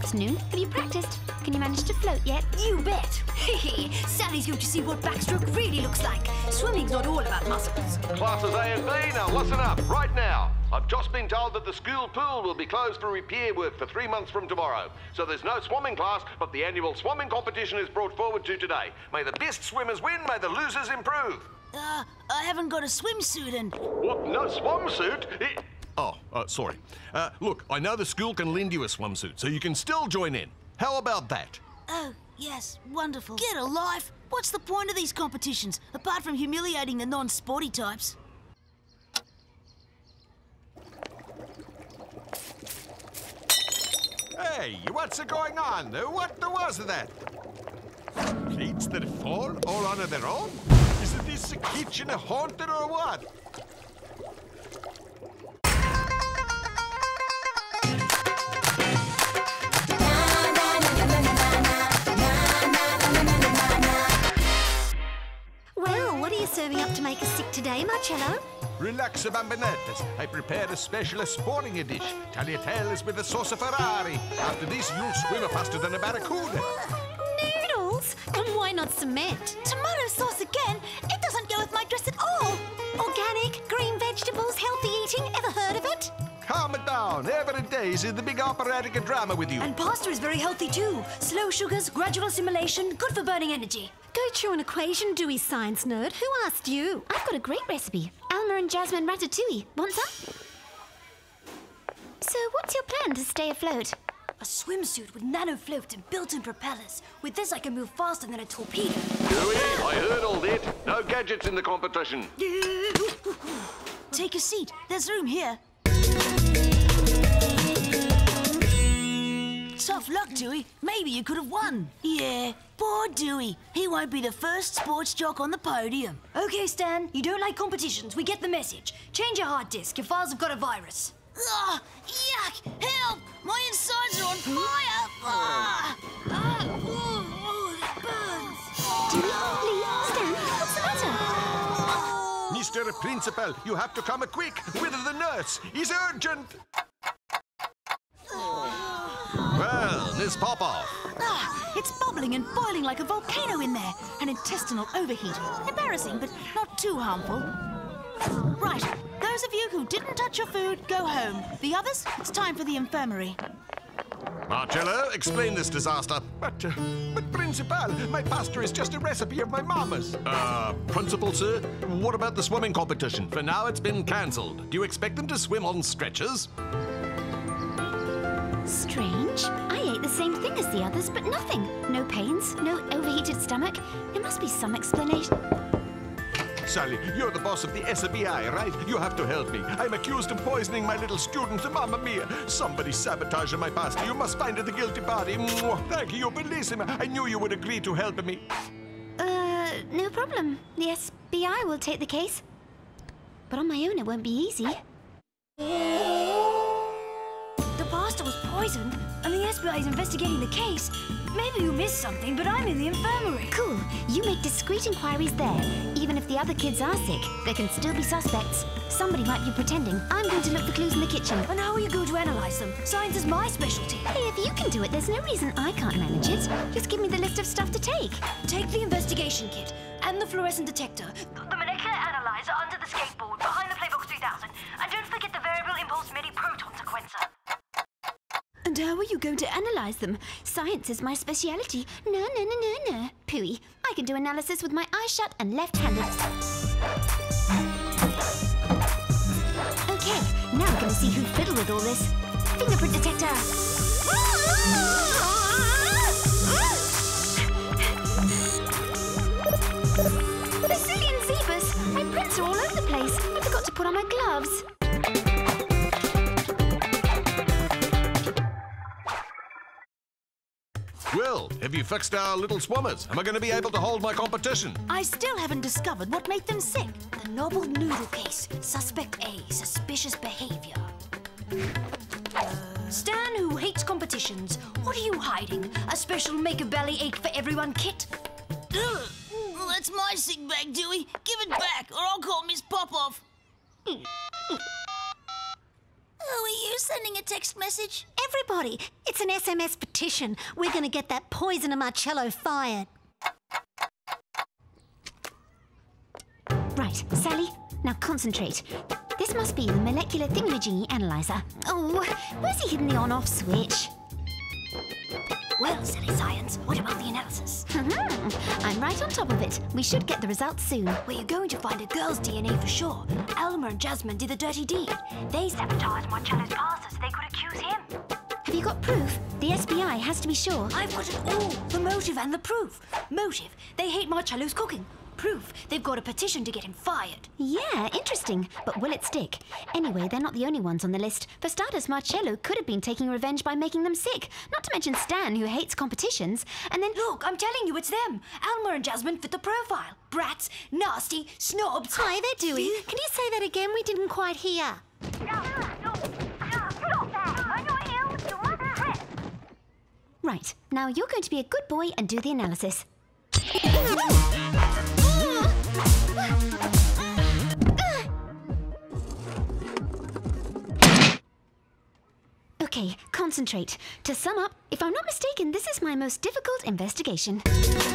afternoon. Have you practiced? Can you manage to float yet? You bet! Sally's going to see what backstroke really looks like. Swimming's not all about muscles. Classes A and B, now listen up, right now. I've just been told that the school pool will be closed for repair work for 3 months from tomorrow. So there's no swimming class, but the annual swimming competition is brought forward to today. May the best swimmers win, may the losers improve. I haven't got a swimsuit and... What, no swimsuit? Sorry. Look, I know the school can lend you a swimsuit, so you can still join in. How about that? Oh, yes, wonderful. Get a life! What's the point of these competitions, apart from humiliating the non-sporty types? Hey, what's going on? What was that? Plates that fall all on their own? Is this kitchen haunted or what? Well, what are you serving up to make us sick today, Marcello? Relax, bambinettes. I prepared a special sporting dish. Tagliatelles with a sauce of Ferrari. After this, you'll swim faster than a barracuda. Noodles? And why not cement? Tomato sauce again? It doesn't go with my dress at all! Organic, green vegetables, healthy eating. Ever heard of it? Calm it down. Every day is the big operatic drama with you. And pasta is very healthy too. Slow sugars, gradual assimilation, good for burning energy. Go through an equation, Doowee science nerd. Who asked you? I've got a great recipe. Alma and Jasmine ratatouille. Want some? So what's your plan to stay afloat? A swimsuit with nano floats and built-in propellers. With this, I can move faster than a torpedo. Doowee, I heard all that. No gadgets in the competition. Take a seat. There's room here. Tough luck, Doowee. Maybe you could have won. Yeah, poor Doowee. He won't be the first sports jock on the podium. Okay, Stan, you don't like competitions. We get the message. Change your hard disk. Your files have got a virus. Ugh! Yuck! Help! My insides are on fire! It burns! Doowee, Lee, Stan, what's the matter? Mr. Principal, you have to come quick with the nurse. It's urgent. Well, Miss Popoff. It's bubbling and boiling like a volcano in there. An intestinal overheat. Embarrassing, but not too harmful. Right, those of you who didn't touch your food, go home. The others, it's time for the infirmary. Marcello, explain this disaster. But Principal, my pasta is just a recipe of my mama's. Principal, sir, what about the swimming competition? For now, it's been cancelled. Do you expect them to swim on stretchers? Strange. I ate the same thing as the others, but nothing. No pains, no overheated stomach. There must be some explanation. Sally, you're the boss of the SBI, right? You have to help me. I'm accused of poisoning my little students. Mamma mia. Somebody sabotaged my pasta. You must find the guilty party. Mwah. Thank you, bellissima. I knew you would agree to help me. No problem. The SBI will take the case. But on my own, it won't be easy. The pasta was poisoned, and the SBI is investigating the case. Maybe you missed something, but I'm in the infirmary. Cool. You make discreet inquiries there. Even if the other kids are sick, there can still be suspects. Somebody might be pretending. I'm going to look for clues in the kitchen. And how are you going to analyze them? Science is my specialty. Hey, if you can do it, there's no reason I can't manage it. Just give me the list of stuff to take. Take the investigation kit and the fluorescent detector. The molecular analyzer under the skateboard behind the Playbook 3000. And don't forget the variable impulse MIDI proton sequencer. And how are you going to analyze them? Science is my speciality. No. Pooey, I can do analysis with my eyes shut and left-handed. Okay, now we're going to see who fiddled with all this. Fingerprint detector. Brazilian zebras. My prints are all over the place. I forgot to put on my gloves. Well, have you fixed our little swimmers? Am I going to be able to hold my competition? I still haven't discovered what made them sick. The noble noodle case. Suspect A. Suspicious behavior. Stan, who hates competitions. What are you hiding? A special make a belly ache for everyone kit? Ugh. That's my sick bag, Doowee. Give it back, or I'll call Miss Popoff. Oh, are you sending a text message? Everybody, it's an SMS petition. We're going to get that poison of Marcello fired. Right, Sally, now concentrate. This must be the molecular thingamajiggy analyzer. Oh, where's he hidden the on-off switch? Well, silly science, what about the analysis? I'm right on top of it. We should get the results soon. Well, you're going to find a girl's DNA for sure. Alma and Jasmine did the dirty deed. They sabotaged Marcello's pasta so they could accuse him. Have you got proof? The SBI has to be sure. I've got it all. The motive and the proof. Motive, they hate Marcello's cooking. Proof, they've got a petition to get him fired. Yeah, interesting. But will it stick? Anyway, they're not the only ones on the list. For starters, Marcello could have been taking revenge by making them sick. Not to mention Stan, who hates competitions. And then... Look, I'm telling you, it's them. Alma and Jasmine fit the profile. Brats, nasty, snobs. Hi there, Doowee. Can you say that again? We didn't quite hear. Right, now you're going to be a good boy and do the analysis. Okay, concentrate. To sum up, if I'm not mistaken, this is my most difficult investigation. Is it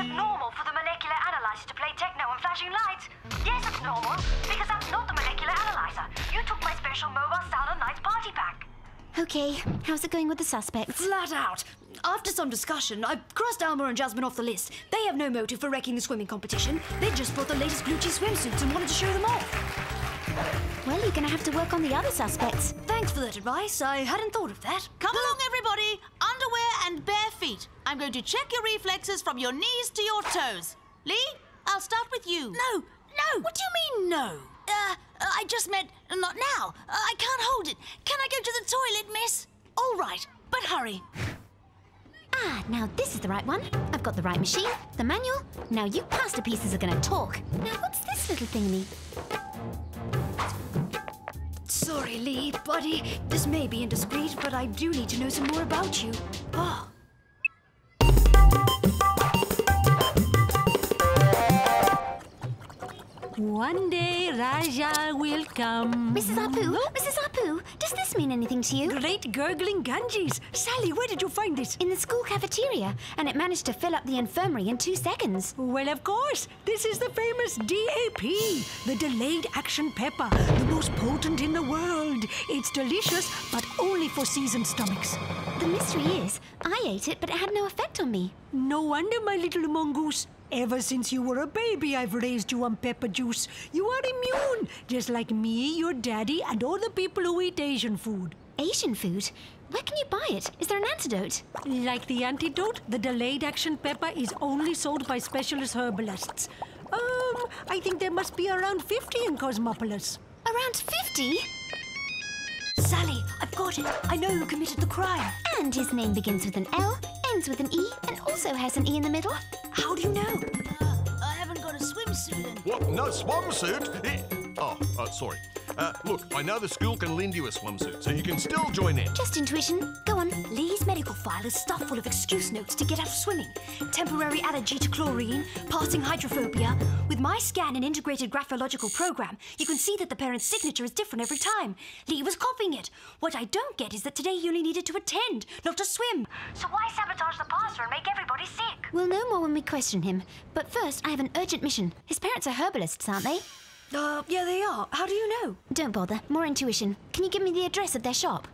normal for the molecular analyzer to play techno and flashing lights? Yes, it's normal, because that's not the molecular analyzer. You took my special mobile sound and lights party pack. Okay, how's it going with the suspects? Flat out. After some discussion, I crossed Alma and Jasmine off the list. They have no motive for wrecking the swimming competition. They just brought the latest blue cheese swimsuits and wanted to show them off. Well, you're gonna have to work on the other suspects. Thanks for that advice. I hadn't thought of that. Come along, everybody. Underwear and bare feet. I'm going to check your reflexes from your knees to your toes. Lee, I'll start with you. No. What do you mean, no? I just meant not now. I can't hold it. Can I go to the toilet, miss? All right, but hurry. Ah, now this is the right one. I've got the right machine, the manual. Now you pasta pieces are gonna talk. Now what's this little thingy? Sorry, Lee, buddy. This may be indiscreet, but I do need to know some more about you. Oh. One day Raja will come. Mrs. Apu, Mrs. Apu, does this mean anything to you? Great gurgling Ganges. Sally, where did you find this? In the school cafeteria, and it managed to fill up the infirmary in 2 seconds. Well, of course. This is the famous DAP, the delayed action pepper, the most potent in the world. It's delicious, but only for seasoned stomachs. The mystery is, I ate it, but it had no effect on me. No wonder, my little mongoose. Ever since you were a baby, I've raised you on pepper juice. You are immune, just like me, your daddy, and all the people who eat Asian food. Asian food? Where can you buy it? Is there an antidote? Like the antidote, the delayed action pepper is only sold by specialist herbalists. I think there must be around 50 in Cosmopolis. Around 50? Sally, I've got it. I know who committed the crime. And his name begins with an L, ends with an E, and also has an E in the middle. How do you know? I haven't got a swimsuit in. What? No swimsuit? Sorry. Look, I know the school can lend you a swimsuit, so you can still join in. Just intuition. Go on. Lee's medical file is stuffed full of excuse notes to get out of swimming. Temporary allergy to chlorine, passing hydrophobia. With my scan and integrated graphological program, you can see that the parent's signature is different every time. Lee was copying it. What I don't get is that today he only needed to attend, not to swim. So why sabotage the pasta and make everybody sick? We'll know more when we question him. But first, I have an urgent mission. His parents are herbalists, aren't they? Yeah, they are. How do you know? Don't bother. More intuition. Can you give me the address of their shop?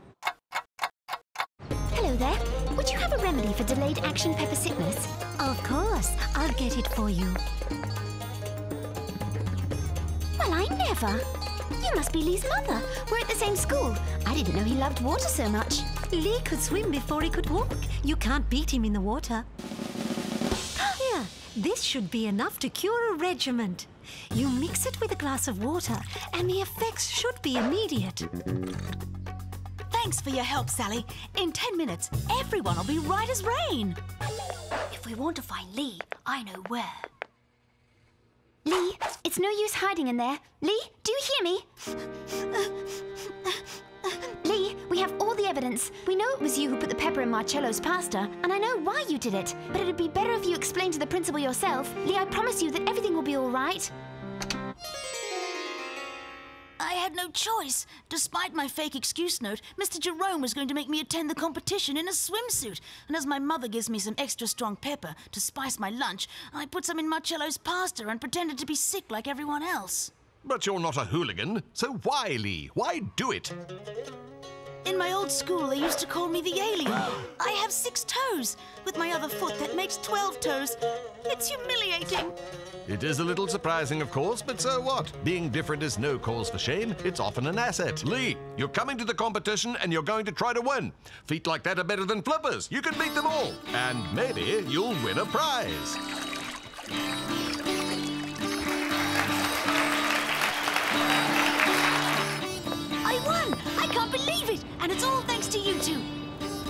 Hello there. Would you have a remedy for delayed action pepper sickness? Of course, I'll get it for you. Well, I never. You must be Lee's mother. We're at the same school. I didn't know he loved water so much. Lee could swim before he could walk. You can't beat him in the water. Here, this should be enough to cure a regiment. You mix it with a glass of water, and the effects should be immediate. Thanks for your help, Sally. In 10 minutes, everyone will be right as rain. If we want to find Lee, I know where. Lee, it's no use hiding in there. Lee, do you hear me? Lee, we have all the evidence. We know it was you who put the pepper in Marcello's pasta, and I know why you did it. But it'd be better if you explained to the principal yourself. Lee, I promise you that everything will be all right. had no choice. Despite my fake excuse note, Mr. Jerome was going to make me attend the competition in a swimsuit. And as my mother gives me some extra strong pepper to spice my lunch, I put some in Marcello's pasta and pretended to be sick like everyone else. But you're not a hooligan, so why, Lee? Why do it? In my old school, they used to call me the alien. I have 6 toes. With my other foot, that makes 12 toes. It's humiliating. It is a little surprising, of course, but so what? Being different is no cause for shame. It's often an asset. Lee, you're coming to the competition and you're going to try to win. Feet like that are better than flippers. You can beat them all. And maybe you'll win a prize. I won! I can't believe it! And it's all thanks to you two.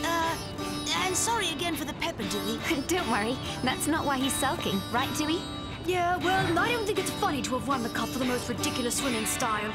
And sorry again for the pepper, Doowee. Don't worry, that's not why he's sulking, right, Doowee? Yeah, well, I don't think it's funny to have won the cup for the most ridiculous swimming style.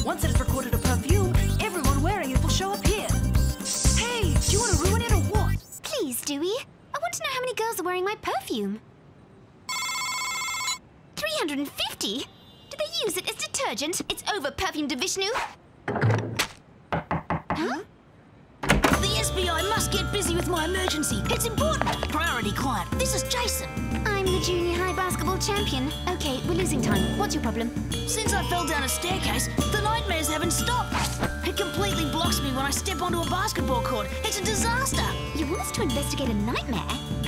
Once it has recorded a perfume, everyone wearing it will show up here. Hey, do you want to ruin it or what? Please, Doowee. I want to know how many girls are wearing my perfume. 350? Do they use it as detergent? It's over, Perfume Divishnu. Huh? The SBI must get busy with my emergency. It's important. Priority client. This is Jason. I'm the junior high basketball champion. Okay, we're losing time. What's your problem? Since I fell down a staircase, the nightmares haven't stopped. It completely blocks me when I step onto a basketball court. It's a disaster. You want us to investigate a nightmare?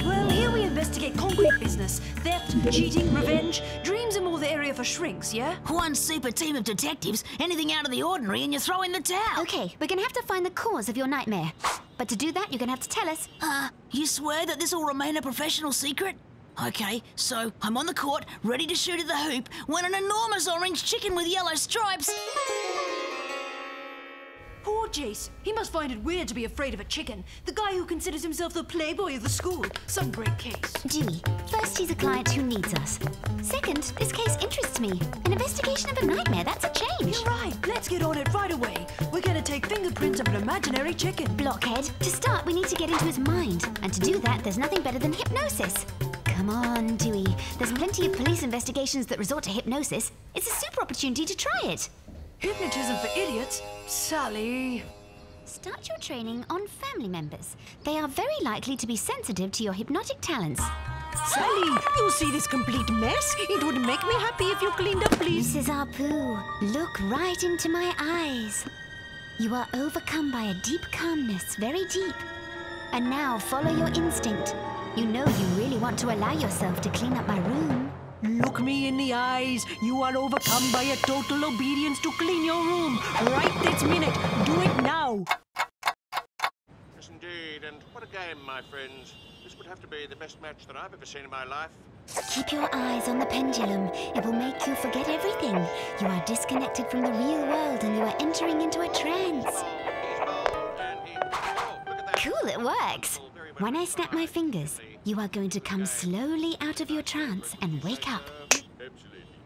Well, here we investigate concrete business. Theft, cheating, revenge. Dreams are more the area for shrinks, yeah? One super team of detectives, anything out of the ordinary, and you throw in the towel. Okay, we're gonna have to find the cause of your nightmare. But to do that, you're gonna have to tell us. You swear that this will remain a professional secret? Okay, so I'm on the court, ready to shoot at the hoop, when an enormous orange chicken with yellow stripes... Poor Jace. He must find it weird to be afraid of a chicken. The guy who considers himself the playboy of the school. Some great case. Doowee, first he's a client who needs us. Second, this case interests me. An investigation of a nightmare, that's a change. You're right. Let's get on it right away. We're gonna take fingerprints of an imaginary chicken. Blockhead. To start, we need to get into his mind. And to do that, there's nothing better than hypnosis. Come on, Doowee. There's plenty of police investigations that resort to hypnosis. It's a super opportunity to try it. Hypnotism for idiots? Sally. Start your training on family members. They are very likely to be sensitive to your hypnotic talents. Sally, you see this complete mess? It would make me happy if you cleaned up, please. Mrs. Apu, look right into my eyes. You are overcome by a deep calmness, very deep. And now follow your instinct. You know you really want to allow yourself to clean up my room. Look me in the eyes. You are overcome by a total obedience to clean your room. Right this minute. Do it now. Yes, indeed. And what a game, my friends. This would have to be the best match that I've ever seen in my life. Keep your eyes on the pendulum. It will make you forget everything. You are disconnected from the real world and you are entering into a trance. Cool, it works. When I snap my fingers, you are going to come slowly out of your trance and wake up.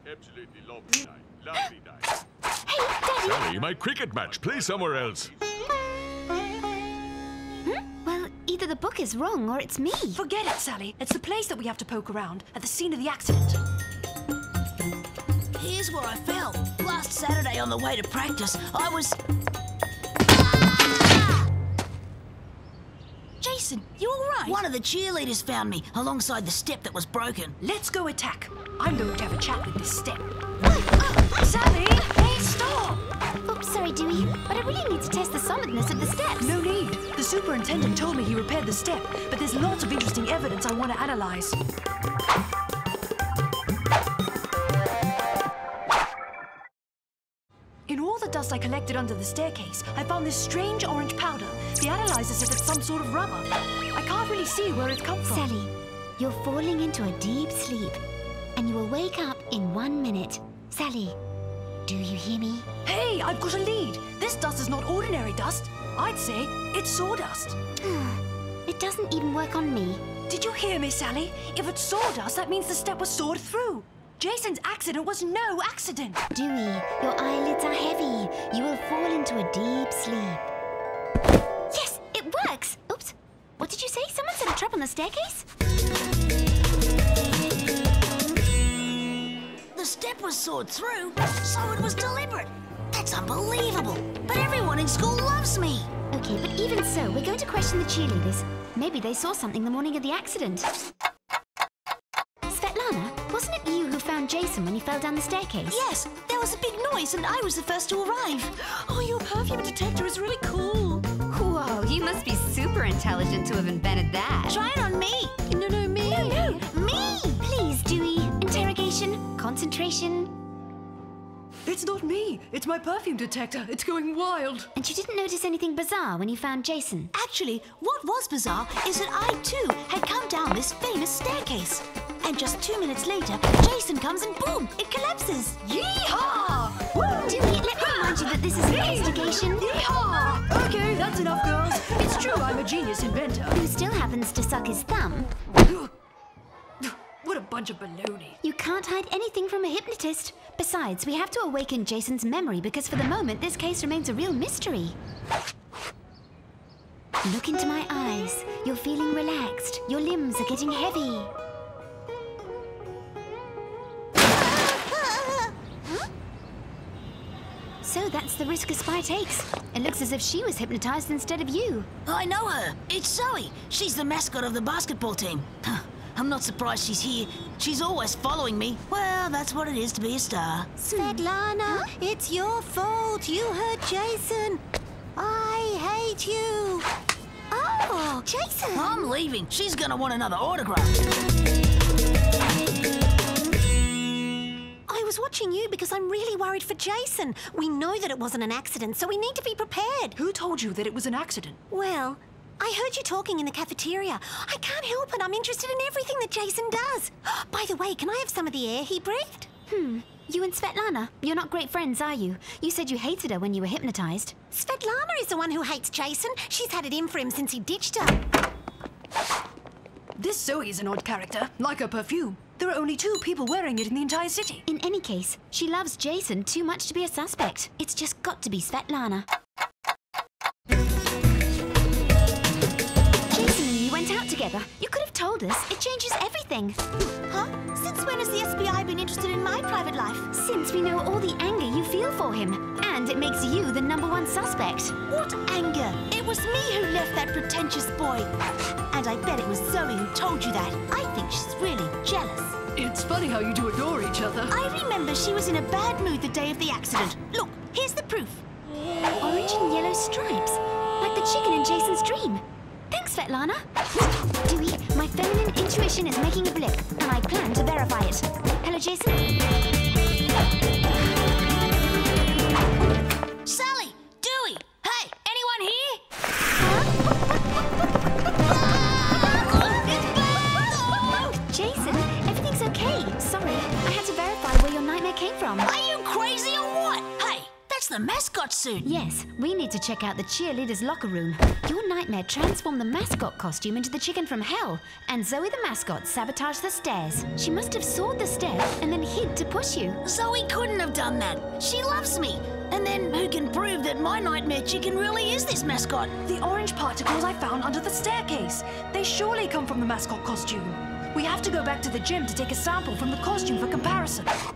Absolutely lovely day. Lovely day. Hey, Daddy! Sally, my cricket match. Play somewhere else. Well, either the book is wrong or it's me. Forget it, Sally. It's the place that we have to poke around, at the scene of the accident. Here's where I fell. Last Saturday on the way to practice, I was... Jason, you all right? One of the cheerleaders found me, alongside the step that was broken. Let's go attack. I'm going to have a chat with this step. Sally! Hey, stop! Oops, sorry, Doowee, but I really need to test the solidness of the steps. No need. The superintendent told me he repaired the step, but there's lots of interesting evidence I want to analyze. In all the dust I collected under the staircase, I found this strange orange powder. The analyzer said it's some sort of rubber. I can't really see where it's come from. Sally, you're falling into a deep sleep, and you will wake up in 1 minute. Sally, do you hear me? Hey, I've got a lead. This dust is not ordinary dust. I'd say it's sawdust. It doesn't even work on me. Did you hear me, Sally? If it's sawdust, that means the step was sawed through. Jason's accident was no accident. Dewey, your eyelids are heavy. You will fall into a deep sleep. Yes, it works. Oops. What did you say? Someone set a trap on the staircase? The step was sawed through, so it was deliberate. That's unbelievable. But everyone in school loves me. Okay, but even so, we're going to question the cheerleaders. Maybe they saw something the morning of the accident. Svetlana, wasn't it you who found Jason when he fell down the staircase? Yes, there was a big noise and I was the first to arrive. Oh, your perfume detector is really cool. Whoa, you must be super intelligent to have invented that. Try it on me. No, me. No, Me! please, Dewey. Interrogation, concentration. It's not me. It's my perfume detector. It's going wild. And you didn't notice anything bizarre when you found Jason? Actually, what was bizarre is that I too had come down this famous staircase. And just 2 minutes later, Jason comes and boom, it collapses. Yeehaw! Woo! Dewey, let me remind you that this is an investigation. Yeehaw! Okay, that's enough, girls. It's true I'm a genius inventor. Who still happens to suck his thumb. What a bunch of baloney. You can't hide anything from a hypnotist. Besides, we have to awaken Jason's memory because for the moment, this case remains a real mystery. Look into my eyes. You're feeling relaxed. Your limbs are getting heavy. So that's the risk a spy takes. It looks as if she was hypnotized instead of you. I know her. It's Zoe. She's the mascot of the basketball team. I'm not surprised she's here. She's always following me. Well, that's what it is to be a star. Svetlana, it's your fault. You hurt Jason. I hate you. Oh, Jason! I'm leaving. She's gonna want another autograph. I was watching you because I'm really worried for Jason. We know that it wasn't an accident, so we need to be prepared. Who told you that it was an accident? Well, I heard you talking in the cafeteria. I can't help it. I'm interested in everything that Jason does. By the way, can I have some of the air he breathed? You and Svetlana, you're not great friends, are you? You said you hated her when you were hypnotized. Svetlana is the one who hates Jason. She's had it in for him since he ditched her. This Zoe is an odd character, like her perfume. There are only 2 people wearing it in the entire city. In any case, she loves Jason too much to be a suspect. It's just got to be Svetlana. Jason and you went out together. You could have told us. It changes everything. Huh? Since when has the FBI been interested in my private life? Since we know all the anger you feel for him. And it makes you the #1 suspect. What anger? It was me who left that pretentious boy. And I bet it was Zoe who told you that. I think she's really jealous. It's funny how you two adore each other. I remember she was in a bad mood the day of the accident. Look, here's the proof. Orange and yellow stripes. Like the chicken in Jason's dream. Thanks, Svetlana. Dewey, my feminine intuition is making a blip, and I plan to verify it. Hello, Jason? Sally! Doowee! Hey, anyone here? Jason, everything's okay. Sorry, I had to verify where your nightmare came from. Are you crazy or what? Hey, that's the mascot suit. Yes, we need to check out the cheerleaders' locker room. Your nightmare transformed the mascot costume into the chicken from hell, and Zoe the mascot sabotaged the stairs. She must have sawed the stairs and then hid to push you. Zoe couldn't have done that. She loves me. And then who can prove that my nightmare chicken really is this mascot? The orange particles I found under the staircase. They surely come from the mascot costume. We have to go back to the gym to take a sample from the costume for comparison. Hey,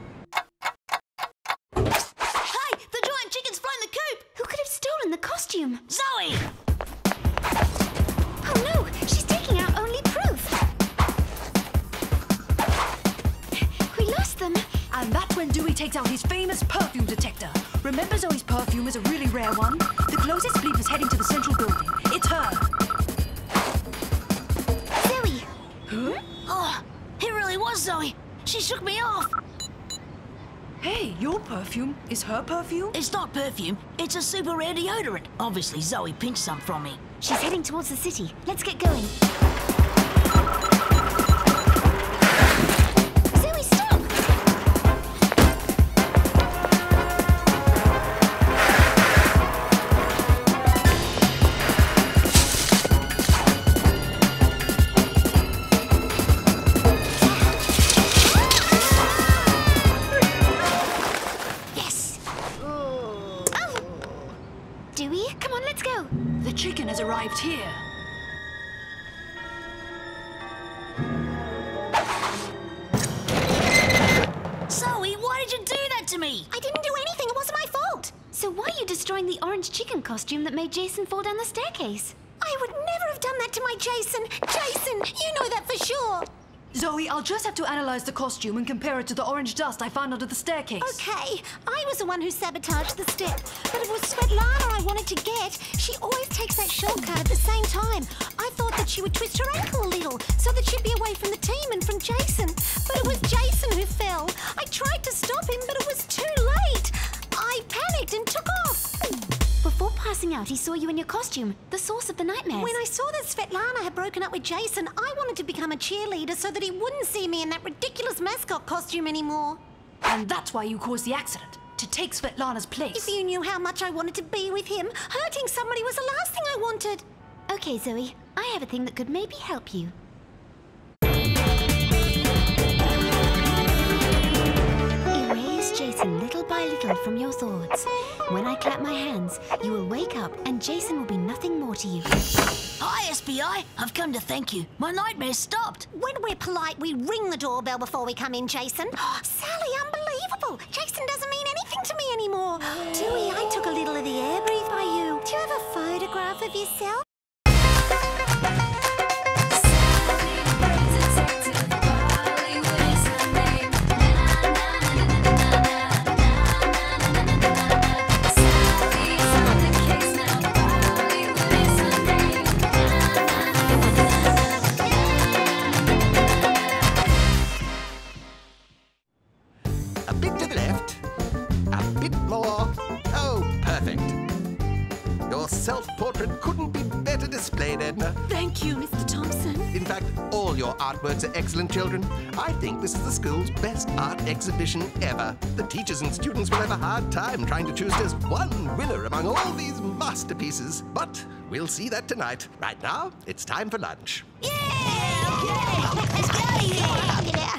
the giant chicken's flown the coop. Who could have stolen the costume? Zoe! Oh no, she's taking out only proof. We lost them. And that's when Doowee takes out his famous perfume detector. Remember Zoe's perfume is a really rare one? The closest bleep is heading to the central building. It's her. Zoe! Huh? Oh, it really was Zoe. She shook me off. Hey, your perfume is her perfume? It's not perfume. It's a super rare deodorant. Obviously, Zoe pinched some from me. She's heading towards the city. Let's get going. Zoe, stop! Yes! Oh! Doowee, come on, let's go. The chicken has arrived here. Zoe, why did you do that to me? I didn't do anything. It wasn't my fault. So why are you destroying the orange chicken costume that made Jason fall down the staircase? I would never have done that to my Jason. Jason, you know that for sure. Zoe, I'll just have to analyze the costume and compare it to the orange dust I found under the staircase. Okay, I was the one who sabotaged the step, but it was Svetlana I wanted to get. She always takes that shortcut at the same time. I thought that she would twist her ankle a little so that she'd be away from the team and from Jason. But it was Jason who fell. I tried to stop him, but it was too late. I panicked and took off. Before passing out, he saw you in your costume, the source of the nightmares. When I saw that Svetlana had broken up with Jason, I wanted to become a cheerleader so that he wouldn't see me in that ridiculous mascot costume anymore. And that's why you caused the accident, to take Svetlana's place. If you knew how much I wanted to be with him, hurting somebody was the last thing I wanted. Okay, Zoe, I have a thing that could maybe help you. Erase Jason little by little from your thoughts. When I clap my hands, you will wake up and Jason will be nothing more to you. Hi, SBI. I've come to thank you. My nightmare stopped. When we're polite, we ring the doorbell before we come in, Jason. Sally, unbelievable! Jason doesn't mean anything to me anymore. Doowee, I took a little of the air breathed by you. Do you have a photograph of yourself? A bit to the left. A bit more. Oh, perfect. Your self-portrait couldn't be better displayed, Edna. Thank you, Mr. Thompson. In fact, all your artworks are excellent, children. I think this is the school's best art exhibition ever. The teachers and students will have a hard time trying to choose just one winner among all these masterpieces. But we'll see that tonight. Right now, it's time for lunch. Yeah! Okay! Let's get out of here! Yeah.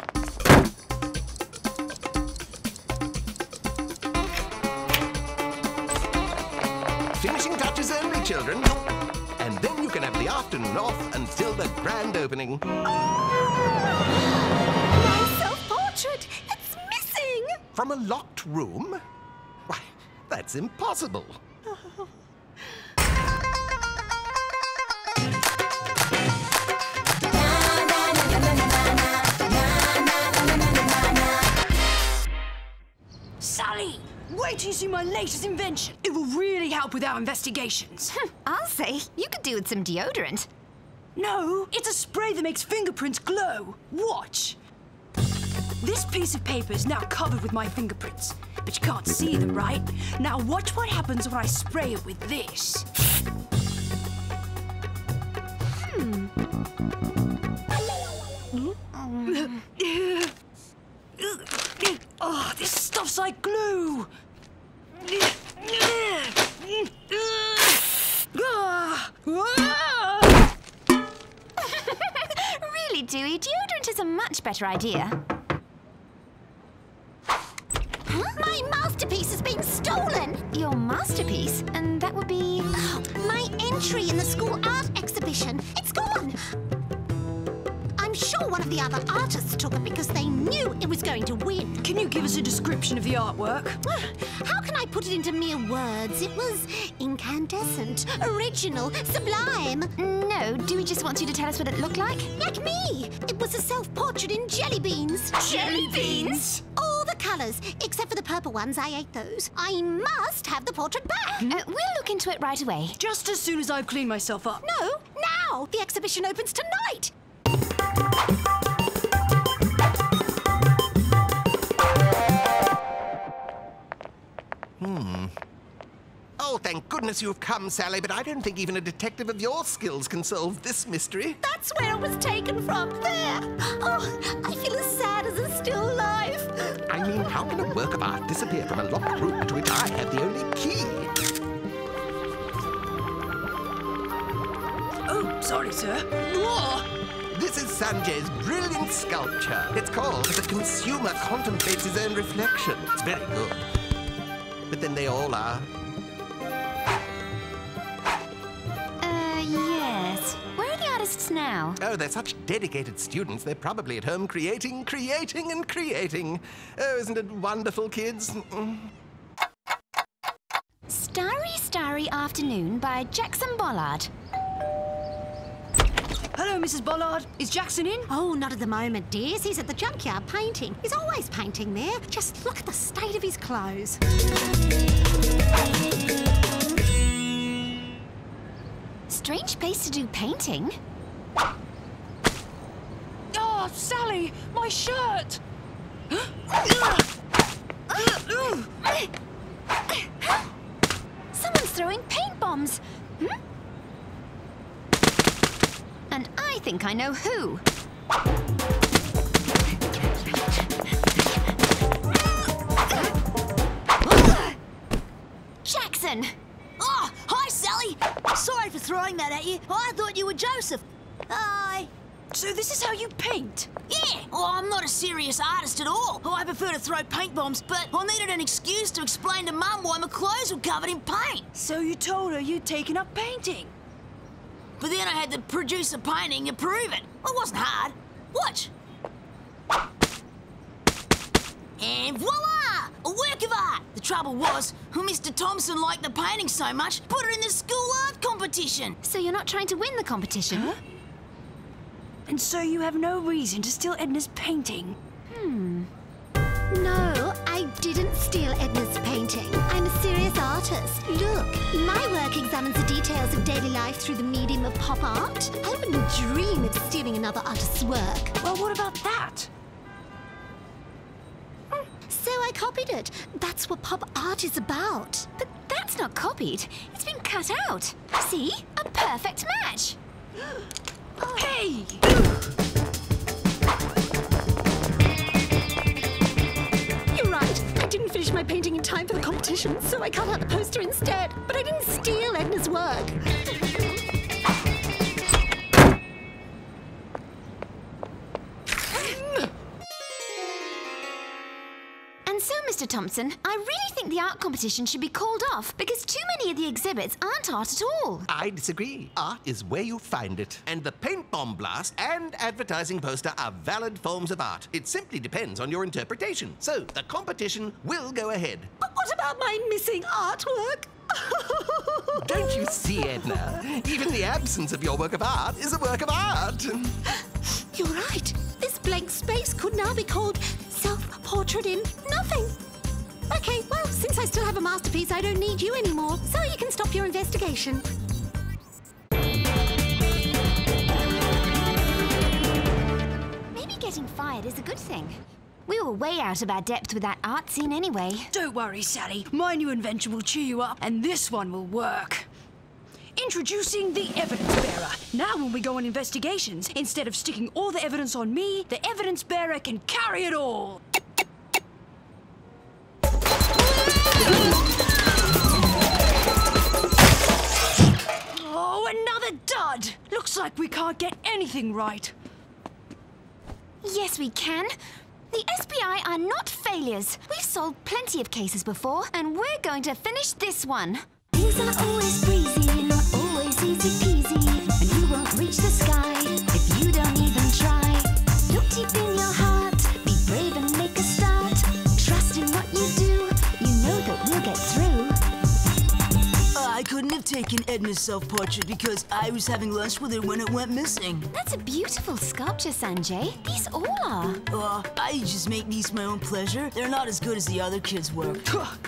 Finishing touches only, children. And then you can have the afternoon off until the grand opening. My self-portrait! It's missing! From a locked room? Why, that's impossible. Sally, wait till you see my latest invention. It will really help with our investigations. I'll say, you could do with some deodorant. No, it's a spray that makes fingerprints glow. Watch. This piece of paper is now covered with my fingerprints, but you can't see them, right? Now watch what happens when I spray it with this. Oh, this stuff's like glue. Really, Doowee, deodorant is a much better idea. My masterpiece has been stolen! Your masterpiece? And that would be... my entry in the school art exhibition. It's gone! I'm sure one of the other artists took it because they knew it was going to win. Can you give us a description of the artwork? How can I put it into mere words? It was incandescent, original, sublime. No, Doowee just wants you to tell us what it looked like. Like me! It was a self-portrait in jelly beans. Jelly beans? All the colours, except for the purple ones. I ate those. I must have the portrait back. We'll look into it right away. Just as soon as I've cleaned myself up. No, now! The exhibition opens tonight. Oh, thank goodness you've come, Sally, but I don't think even a detective of your skills can solve this mystery. That's where it was taken from. There. Oh, I feel as sad as a still life. I mean, how can a work of art disappear from a locked room to which I have the only key? Oh, sorry, sir. Whoa! This is Sanjay's brilliant sculpture. It's called The Consumer Contemplates His Own Reflection. It's very good. But then they all are. Yes. Where are the artists now? Oh, they're such dedicated students. They're probably at home creating, and creating. Oh, isn't it wonderful, kids? Starry Afternoon by Jackson Bollard. Hello, Mrs. Bollard. Is Jackson in? Oh, not at the moment, dears. He's at the junkyard painting. He's always painting there. Just look at the state of his clothes. Strange place to do painting. Oh, Sally, my shirt! Someone's throwing paint bombs. And I think I know who. Jackson! Oh, hi, Sally. Sorry for throwing that at you. I thought you were Joseph. Hi. So this is how you paint? Yeah. Oh, I'm not a serious artist at all. Oh, I prefer to throw paint bombs, but I needed an excuse to explain to Mum why my clothes were covered in paint. So you told her you'd taken up painting? But then I had to produce a painting to prove it. It wasn't hard. Watch. And voila! A work of art! The trouble was, Mr. Thompson liked the painting so much, put it in the school art competition. So you're not trying to win the competition? Huh? And so you have no reason to steal Edna's painting? No, I didn't steal Edna's painting. I'm a serious artist. Look, my work examines the details of daily life through the medium of pop art. I wouldn't dream of stealing another artist's work. Well, what about that? So I copied it. That's what pop art is about. But that's not copied. It's been cut out. See? A perfect match. Hey! You're right. I didn't finish my painting in time for the competition, so I cut out the poster instead. But I didn't steal Edna's work. And so, Mr. Thompson, I really think the art competition should be called off because too many of the exhibits aren't art at all. I disagree. Art is where you find it. And the paint bomb blast and advertising poster are valid forms of art. It simply depends on your interpretation. So, the competition will go ahead. But what about my missing artwork? Don't you see, Edna? Even the absence of your work of art is a work of art. You're right. This blank space could now be called self-portrait in nothing. Okay, well, since I still have a masterpiece, I don't need you anymore, so you can stop your investigation. Maybe getting fired is a good thing. We were way out of our depth with that art scene anyway. Don't worry, Sally. My new invention will cheer you up, and this one will work. Introducing the evidence bearer. Now when we go on investigations, instead of sticking all the evidence on me, the evidence bearer can carry it all. Oh, another dud! Looks like we can't get anything right. Yes, we can. The SBI are not failures. We've solved plenty of cases before, and we're going to finish this one. Things are always breezy, not always easy peasy, and you won't reach the sky if you don't even try. Look deep in your heart, be brave and make a start. Trust in what you do, you know that we'll get through. I couldn't have have taken Edna's self-portrait because I was having lunch with her when it went missing. That's a beautiful sculpture, Sanjay. These all are. I just make these for my own pleasure. They're not as good as the other kids' work.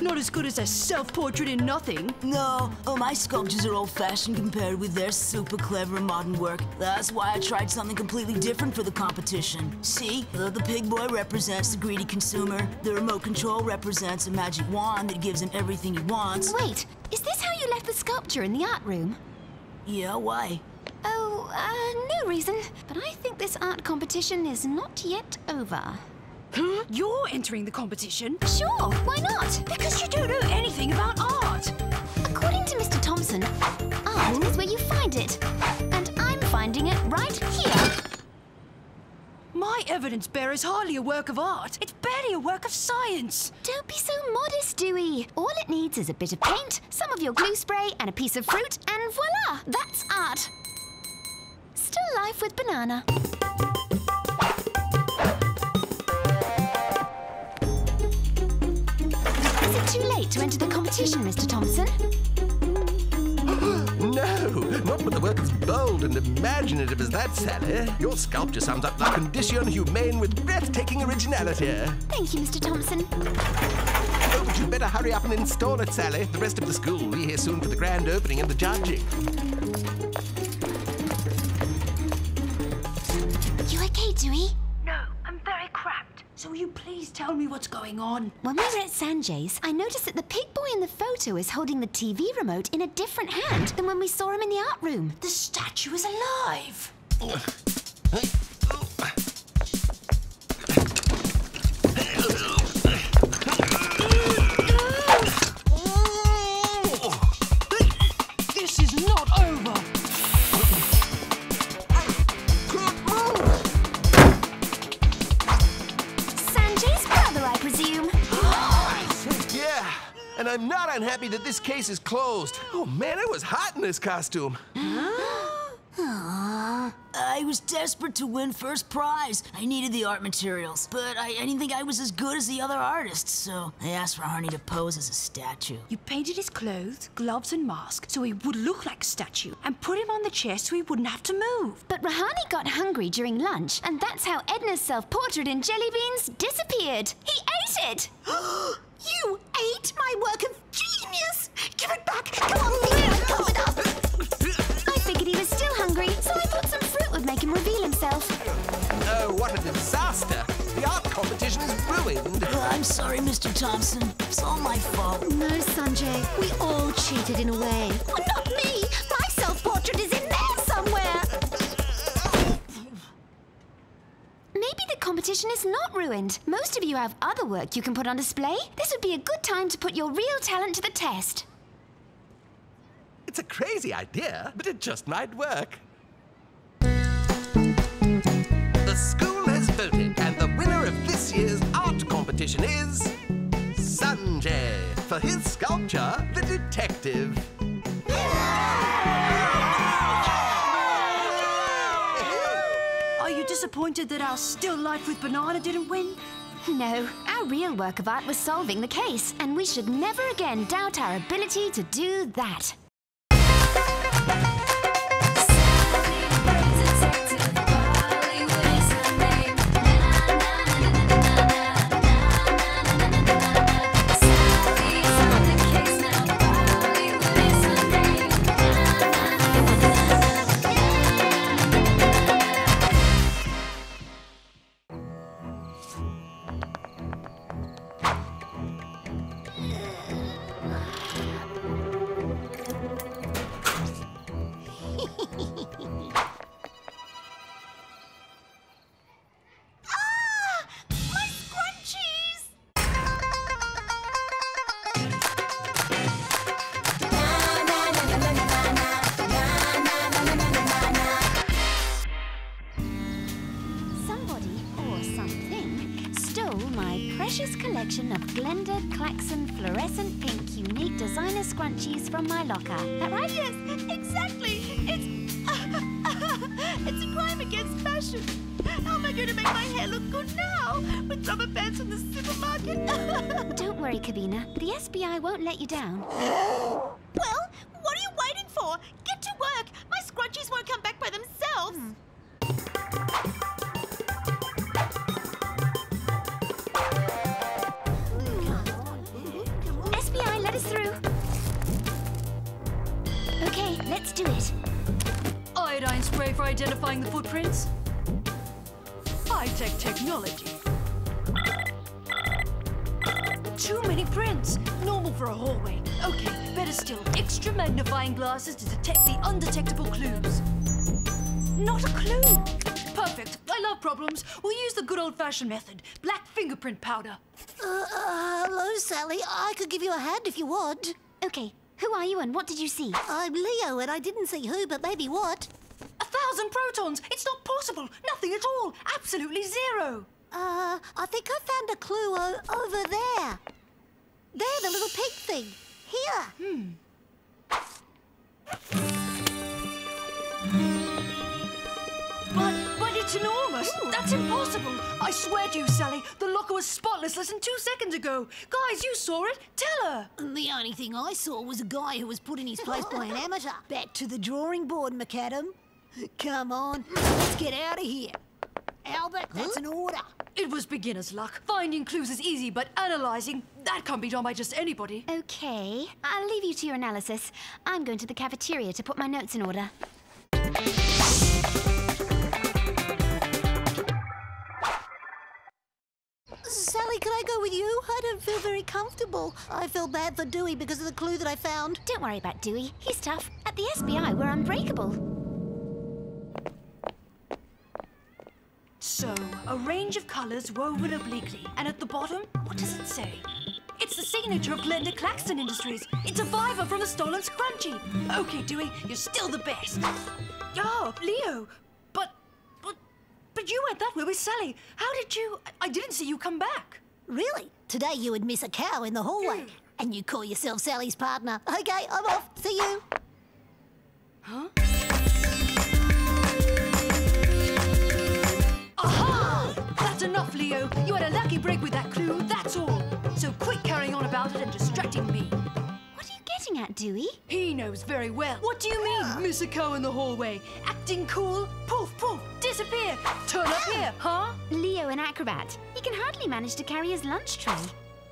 Not as good as a self-portrait in nothing. No, my sculptures are old-fashioned compared with their super clever modern work. That's why I tried something completely different for the competition. See, the pig boy represents the greedy consumer. The remote control represents a magic wand that gives him everything he wants. Wait, is this how you left the sculpture in the art room? Yeah, why? Oh, no reason. But I think this art competition is not yet over. Huh? You're entering the competition? Sure, why not? Because you don't know anything about art. According to Mr. Thompson, art is where you find it. And I'm finding it right here. My evidence bearer is hardly a work of art. It's barely a work of science. Don't be so modest, Doowee. All it needs is a bit of paint, some of your glue spray, and a piece of fruit, and voila! That's art. Still life with banana. Is it too late to enter the competition, Mr. Thompson? No, not with the work as bold and imaginative as that, Sally. Your sculpture sums up la condition humaine with breathtaking originality. Thank you, Mr. Thompson. Oh, but you'd better hurry up and install it, Sally. The rest of the school will be here soon for the grand opening and the judging. You okay, Doowee? No, I'm very cramped. So will you please tell me what's going on? When we were at Sanjay's, I noticed that the pig boy in the photo is holding the TV remote in a different hand than when we saw him in the art room. The statue is alive. This is not over. Sanjay's brother, I presume. Yeah, and I'm not unhappy that this case is closed. Oh man, it was hot in this costume. I was desperate to win first prize. I needed the art materials, but I didn't think I was as good as the other artists, so I asked for Arnie to pose as a statue. You painted his clothes, gloves, and mask so he would look like a statue, and put him on the chair so he wouldn't have to move. But Rahani got hungry during lunch, and that's how Edna's self-portrait in jelly beans disappeared. He ate it! You ate my work of genius! Give it back! Come on, Theo, cough it up! I figured he was still hungry, so I thought some fruit would make him reveal himself. Oh, what a disaster. The art competition is ruined. I'm sorry, Mr. Thompson. It's all my fault. No, Sanjay, we all cheated in a way. Well, not me! My self-portrait is in there somewhere! Maybe the competition is not ruined. Most of you have other work you can put on display. This would be a good time to put your real talent to the test. It's a crazy idea, but it just might work. The school has voted, and the winner of this year's art competition is Sanjay for his sculpture, The Detective. Are you disappointed that our still life with banana didn't win? No, our real work of art was solving the case, and we should never again doubt our ability to do that. Collection of Glenda Claxon fluorescent pink unique designer scrunchies from my locker. That right? Yes, exactly. It's a crime against fashion. How am I going to make my hair look good now with rubber bands from the supermarket? Don't worry, Kabina. The SBI won't let you down. Well, what are you waiting let's do it. Iodine spray for identifying the footprints. High-tech technology. Too many prints. Normal for a hallway. Okay, better still, extra magnifying glasses to detect the undetectable clues. Not a clue. Perfect. I love problems. We'll use the good old-fashioned method. Black fingerprint powder. Hello, Sally. I could give you a hand if you want. Okay, who are you and what did you see? I'm Leo, and I didn't see who, but maybe what. 1,000 protons. It's not possible. Nothing at all. Absolutely zero. I think I found a clue over there. There, the little pink thing. Here. But it's enormous. That's impossible. I swear to you, Sally, the locker was spotless less than 2 seconds ago. Guys, you saw it. Tell her. The only thing I saw was a guy who was put in his place by an amateur. Back to the drawing board, McAdam. Come on, let's get out of here. Albert, that's an order. It was beginner's luck. Finding clues is easy, but analysing, that can't be done by just anybody. Okay, I'll leave you to your analysis. I'm going to the cafeteria to put my notes in order. Sally, can I go with you? I don't feel very comfortable. I feel bad for Doowee because of the clue that I found. Don't worry about Doowee. He's tough. At the SBI, we're unbreakable. So, a range of colours woven obliquely. And at the bottom, what does it say? It's the signature of Glenda Claxton Industries. It's a Viva from the stolen scrunchie. Okay, Doowee, you're still the best. Oh, Leo, but you went that way with Sally. How did you... I didn't see you come back. Really? Today you would miss a cow in the hallway. And you call yourself Sally's partner. Okay, I'm off. See you. Huh? Aha! That's enough, Leo. You had a lucky break with that clue, that's all. So quit carrying on about it and distracting me. What are you getting at, Doowee? He knows very well. What do you mean, miss a cow in the hallway? Acting cool? Poof, poof, disappear. Turn up here, huh? Leo, an acrobat. He can hardly manage to carry his lunch tray.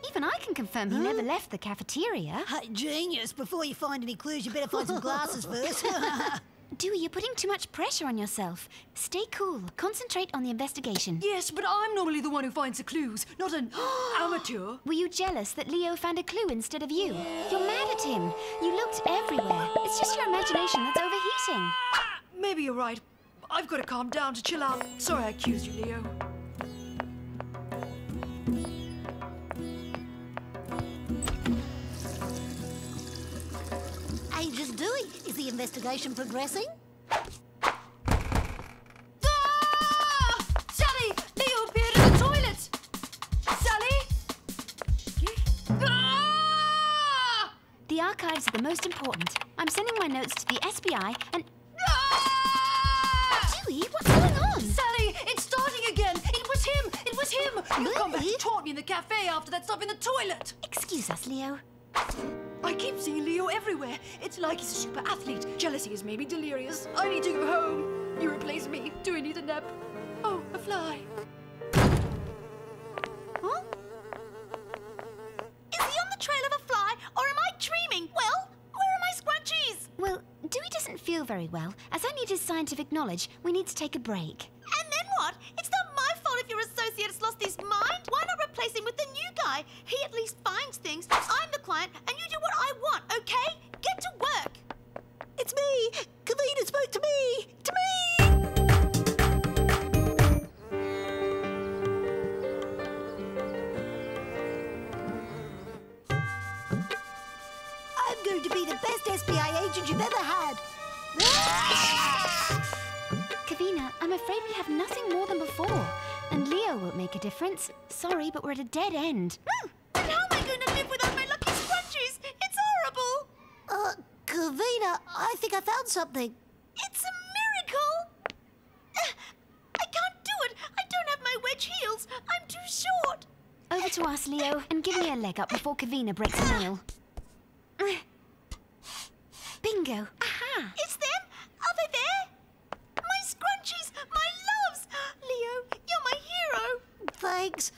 Even I can confirm he never left the cafeteria. Hey, genius. Before you find any clues, you better find some glasses first. Doowee, you're putting too much pressure on yourself. Stay cool. Concentrate on the investigation. Yes, but I'm normally the one who finds the clues, not an amateur. Were you jealous that Leo found a clue instead of you? You're mad at him. You looked everywhere. It's just your imagination that's overheating. Maybe you're right. I've got to calm down to chill out. Sorry I accused you, Leo. Agent Doowee, is the investigation progressing? Ah! Sally! Leo appeared in the toilet! Sally? Ah! The archives are the most important. I'm sending my notes to the SBI and... Ah! Doowee, what's going on? Sally, it's starting again! It was him! It was him! You come back Really? and taunt me in the cafe after that stuff in the toilet! Excuse us, Leo. I keep seeing Leo everywhere. It's like he's a super athlete. Jealousy has made me delirious. I need to go home. You replace me. Do I need a nap? Oh, a fly. Huh? Is he on the trail of a fly, or am I dreaming? Well, where are my scrunchies? Well, Doowee doesn't feel very well. As I need his scientific knowledge, we need to take a break. And then what? It's not my fault if your associate has lost his mind. Why not replace him with the new guy? He at least finds things. I'm the client, and you do what I want, okay? Get to work. It's me! Kavita spoke to me! To me! I'm going to be the best SBI agent you've ever had. Kavina, I'm afraid we have nothing more than before. And Leo won't make a difference. Sorry, but we're at a dead end. Then how am I going to live without my lucky scrunchies? It's horrible. Kavita, I think I found something. It's a miracle. I can't do it. I don't have my wedge heels. I'm too short. Over to us, Leo, and give me a leg up before Kavina breaks a nail. Bingo! Aha! It's them? Are they there? My scrunchies! My loves! Leo, you're my hero. Thanks.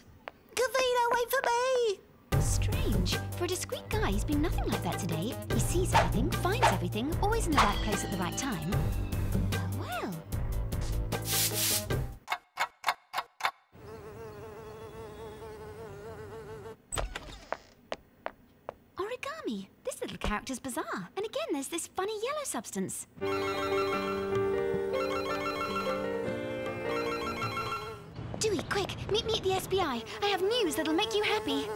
Kavita, wait for me! Strange. For a discreet guy, He's been nothing like that today. He sees everything, finds everything, always in the right place at the right time. Well... Origami. This little character's bizarre. And again, there's this funny yellow substance. Doowee, quick, meet me at the SBI. I have news that'll make you happy.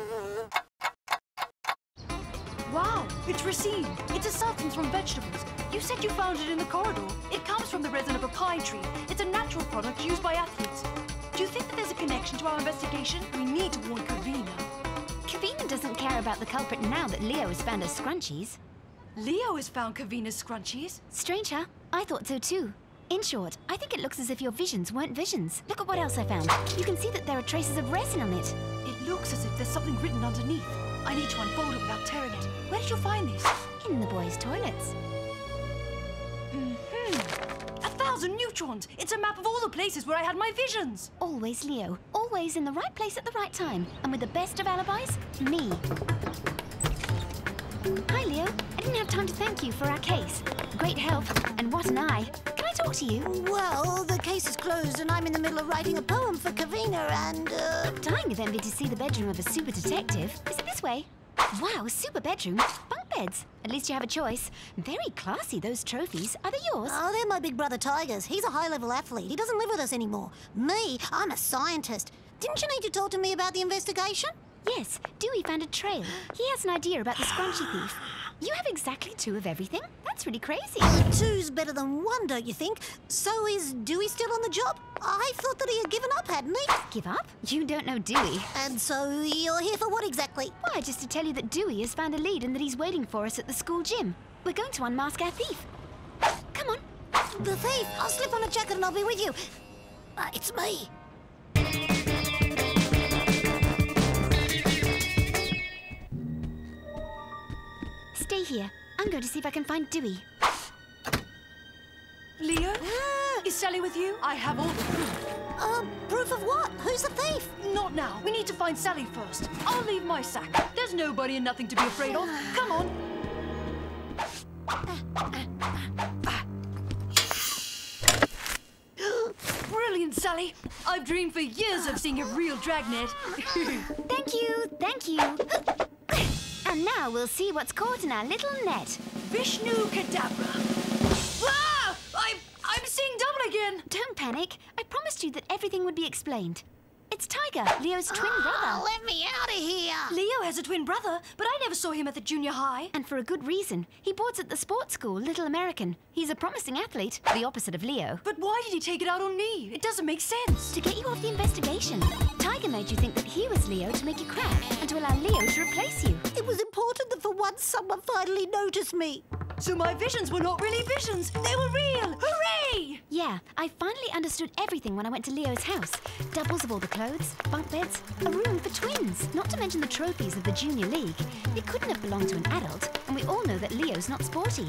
Wow, it's resin. It's a substance from vegetables. You said you found it in the corridor. It comes from the resin of a pine tree. It's a natural product used by athletes. Do you think that there's a connection to our investigation? We need to warn Kavina. Kavina doesn't care about the culprit now that Leo has found her scrunchies. Leo has found Kavina's scrunchies. Strange, huh? I thought so too. In short, I think it looks as if your visions weren't visions. Look at what else I found. You can see that there are traces of resin on it. It looks as if there's something written underneath. I need to unfold it without tearing it. Where did you find this? In the boys' toilets. 1,000 neutrons! It's a map of all the places where I had my visions! Always Leo. Always in the right place at the right time. And with the best of alibis, me. Hi, Leo. I didn't have time to thank you for our case. Great help. And what an eye. Can I talk to you? Well, the case is closed and I'm in the middle of writing a poem for Kavina and, I'm dying of envy to see the bedroom of a super detective. Is it this way? Wow, super bedroom. Bunk beds. At least you have a choice. Very classy, those trophies. Are they yours? Oh, they're my big brother Tiger's. He's a high-level athlete. He doesn't live with us anymore. Me, I'm a scientist. Didn't you need to talk to me about the investigation? Yes, Doowee found a trail. He has an idea about the scrunchie thief. You have exactly 2 of everything? That's really crazy. 2's better than 1, don't you think? So is Doowee still on the job? I thought that he had given up, hadn't he? Give up? You don't know Doowee. And so you're here for what exactly? Why, just to tell you that Doowee has found a lead and that he's waiting for us at the school gym. We're going to unmask our thief. Come on. The thief! I'll slip on a jacket and I'll be with you. It's me. Stay here. I'm going to see if I can find Doowee. Leo? Is Sally with you? I have all the proof. Proof of what? Who's the thief? Not now. We need to find Sally first. I'll leave my sack. There's nobody and nothing to be afraid of. Come on. Brilliant, Sally. I've dreamed for years of seeing a real dragnet. Thank you, thank you. And now we'll see what's caught in our little net. Vishnu Kadabra. Ah! I'm seeing double again. Don't panic. I promised you that everything would be explained. It's Tiger, Leo's twin brother. Let me out of here! Leo has a twin brother, but I never saw him at the junior high. And for a good reason. He boards at the sports school, Little American. He's a promising athlete, the opposite of Leo. But why did he take it out on me? It doesn't make sense. To get you off the investigation. Tiger made you think that he was Leo to make you crack and to allow Leo to replace you. It was important that for once someone finally noticed me. So my visions were not really visions. They were real. Hooray! Yeah, I finally understood everything when I went to Leo's house. Doubles of all the clothes, bunk beds, a room for twins. Not to mention the trophies of the junior league. It couldn't have belonged to an adult, and we all know that Leo's not sporty.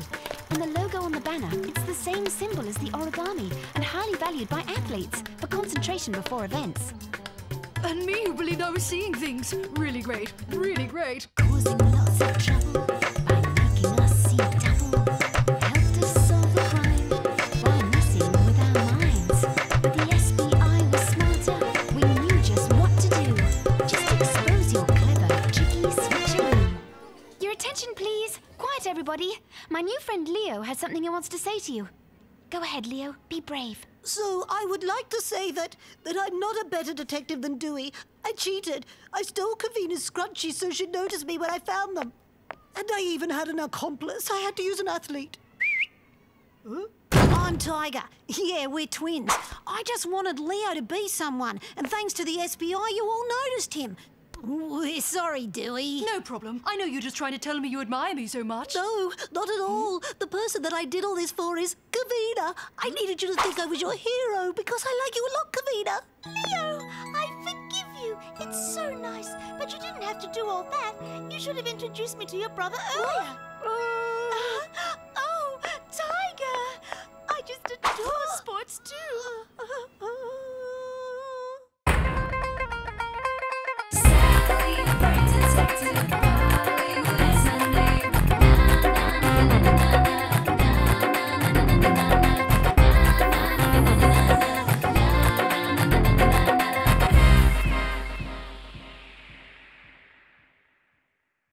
And the logo on the banner, it's the same symbol as the origami and highly valued by athletes for concentration before events. And me who believed I was seeing things. Really great. Really great. Causing lots of trouble by making us see double. Helped us solve the crime while messing with our minds. But the SBI was smarter. We knew just what to do. Just expose your clever, tricky switcheroo. Your attention, please. Quiet, everybody. My new friend Leo has something he wants to say to you. Go ahead, Leo. Be brave. So I would like to say that I'm not a better detective than Doowee. I cheated. I stole Kavina's scrunchies so she'd notice me when I found them. And I even had an accomplice. I had to use an athlete. Huh? I'm Tiger. Yeah, we're twins. I just wanted Leo to be someone. And thanks to the SBI, you all noticed him. We're sorry, Doowee. No problem. I know you're just trying to tell me you admire me so much. No, not at all. The person that I did all this for is Kavina. I needed you to think I was your hero because I like you a lot, Kavina. Leo, I forgive you. It's so nice. But you didn't have to do all that. You should have introduced me to your brother earlier.